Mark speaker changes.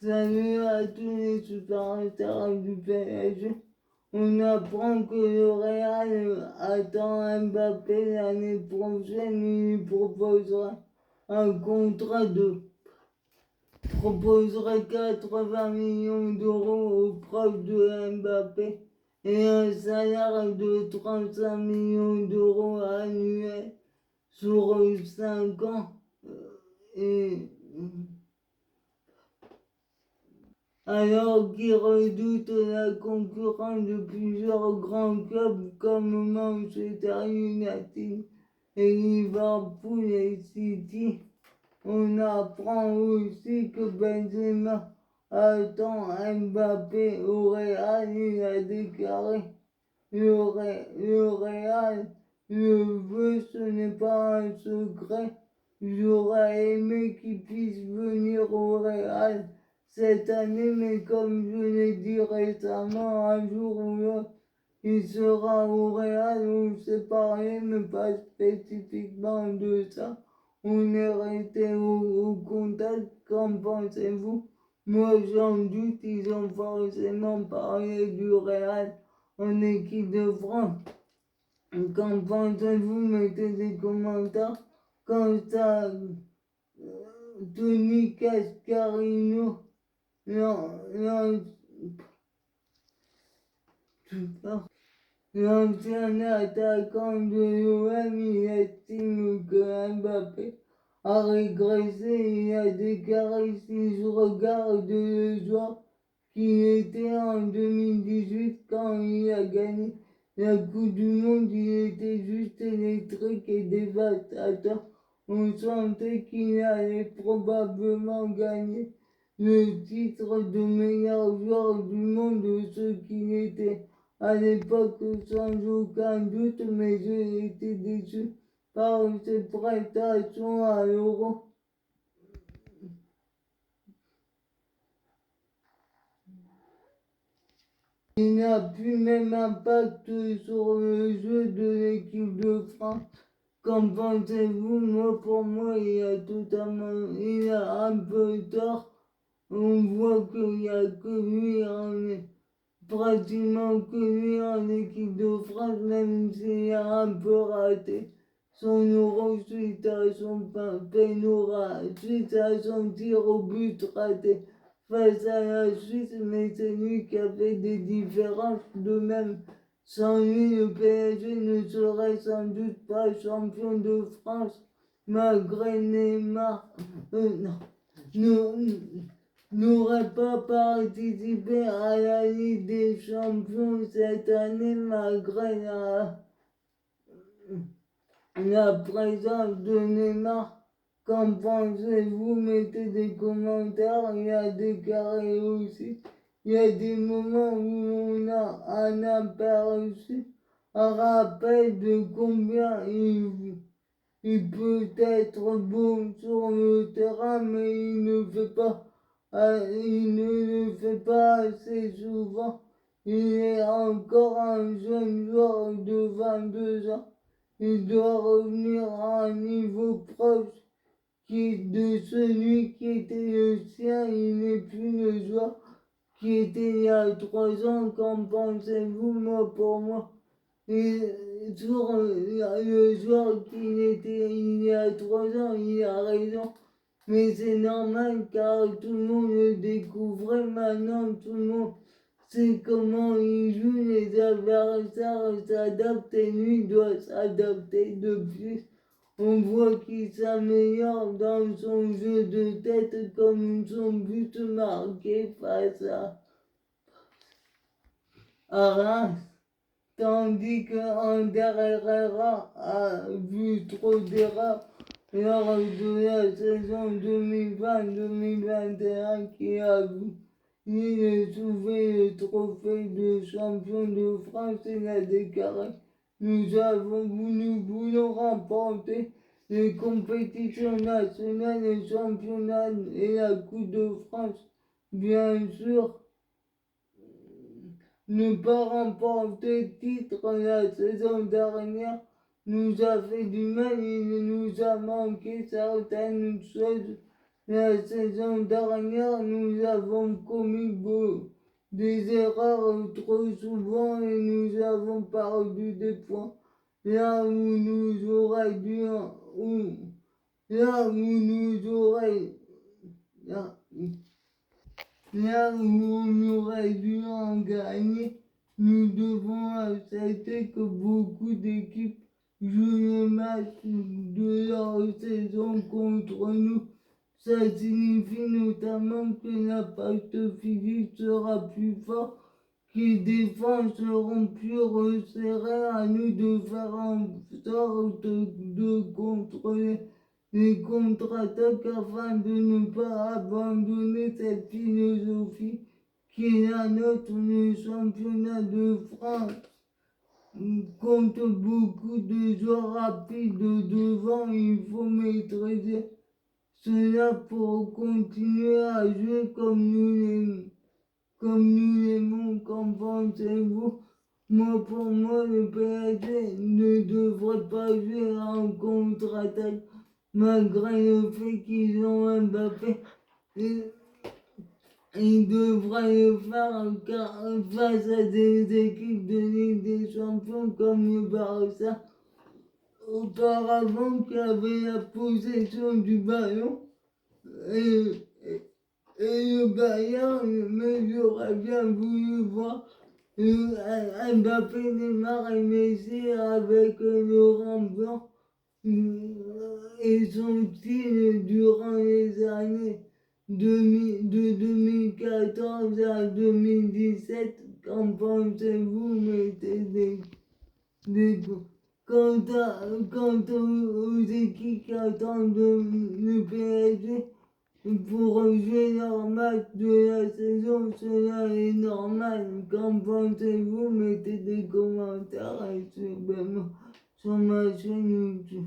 Speaker 1: Salut à tous les supporters du PSG. On apprend que le Real attend Mbappé l'année prochaine. Il lui proposerait un contrat proposerait 80 millions d'euros aux proches de Mbappé et un salaire de 35 millions d'euros annuels sur 5 ans. Et alors qu'il redoute la concurrence de plusieurs grands clubs comme Manchester United et Liverpool et City, on apprend aussi que Benzema attend Mbappé au Real. Il a déclaré le Real le veut, ce n'est pas un secret. J'aurais aimé qu'il puisse venir au Real cette année, mais comme je l'ai dit récemment, un jour ou l'autre, il sera au Real. On s'est parlé, mais pas spécifiquement de ça. On est resté au contact. Qu'en pensez-vous? Moi, j'en doute, ils ont forcément parlé du Real en équipe de France. Qu'en pensez-vous? Mettez des commentaires. Quant à Tony Cascarino, l'ancien attaquant de l'OM, il estime que Mbappé a régressé. Il a déclaré: si je regarde le joueur qu'il était en 2018 quand il a gagné la Coupe du Monde, il était juste électrique et dévastateur. On sentait qu'il allait probablement gagner le titre de meilleur joueur du monde, ce qu'il était à l'époque sans aucun doute, mais j'ai été déçu par ses prestations à l'Euro. Il n'a plus même impact sur le jeu de l'équipe de France. Qu'en pensez-vous? Moi, pour moi, il a un peu tort. On voit qu'il n'y a que lui pratiquement que lui en équipe de France, même s'il a un peu raté son Euro suite à son suite à son tir au but raté face à la Suisse, mais c'est lui qui a fait des différences. De même, sans lui, le PSG ne serait sans doute pas champion de France, malgré Neymar. N'aurait pas participé à la Ligue des Champions cette année malgré la présence de Neymar. Qu'en pensez-vous? Mettez des commentaires. Il a déclaré aussi: il y a des moments où on a un aperçu, un rappel de combien il peut être bon sur le terrain, mais il ne le fait pas assez souvent. Il est encore un jeune joueur de 22 ans. Il doit revenir à un niveau proche de celui qui était le sien. Il n'est plus le joueur qui était il y a 3 ans. Qu'en pensez-vous? Moi, pour moi, et sur le joueur qu'il était il y a 3 ans, il a raison. Mais c'est normal car tout le monde le découvrait. Maintenant, tout le monde sait comment il joue. Les adversaires s'adaptent et lui doit s'adapter de plus. On voit qu'il s'améliore dans son jeu de tête, comme son but marqué face à Reims. Tandis que Ander Herrera a vu trop d'erreurs lors de la saison 2020-2021 qui a vu il soulever le trophée de champion de France. Il a déclaré: nous voulons remporter les compétitions nationales, les championnats et la Coupe de France. Bien sûr, ne pas remporter le titre la saison dernière nous a fait du mal. Il nous a manqué certaines choses La saison dernière, nous avons commis des erreurs trop souvent et nous avons perdu des points. Là où nous aurions dû, là où nous aurions, là, là où on aurait dû en gagner, nous devons accepter que beaucoup d'équipes jouent le match de leur saison contre nous. Ça signifie notamment que l'impact physique sera plus fort, que les défenses seront plus resserrées, à nous de faire en sorte de contrôler les contre-attaques afin de ne pas abandonner cette philosophie qui est la nôtre. Le championnat de France compte beaucoup de joueurs rapides devant, il faut maîtriser cela pour continuer à jouer comme nous l'aimons. Qu'en pensez-vous? Pour moi, le PSG ne devrait pas jouer en contre-attaque, malgré le fait qu'ils ont Mbappé. Ils devraient le faire car face à des équipes de Ligue des Champions comme le Barça, auparavant qui avait la possession du ballon. Et, le Bayern, mais j'aurais bien voulu voir Mbappé, Neymar et Messi avec Laurent Blanc et son style durant les années de 2014 à 2017. Qu'en pensez-vous? Mettez des quant aux équipes qui attendent le PSG pour jouer leur match de la saison, cela est normal. Qu'en pensez-vous? Mettez des commentaires et suivez-moi sur ma chaîne YouTube.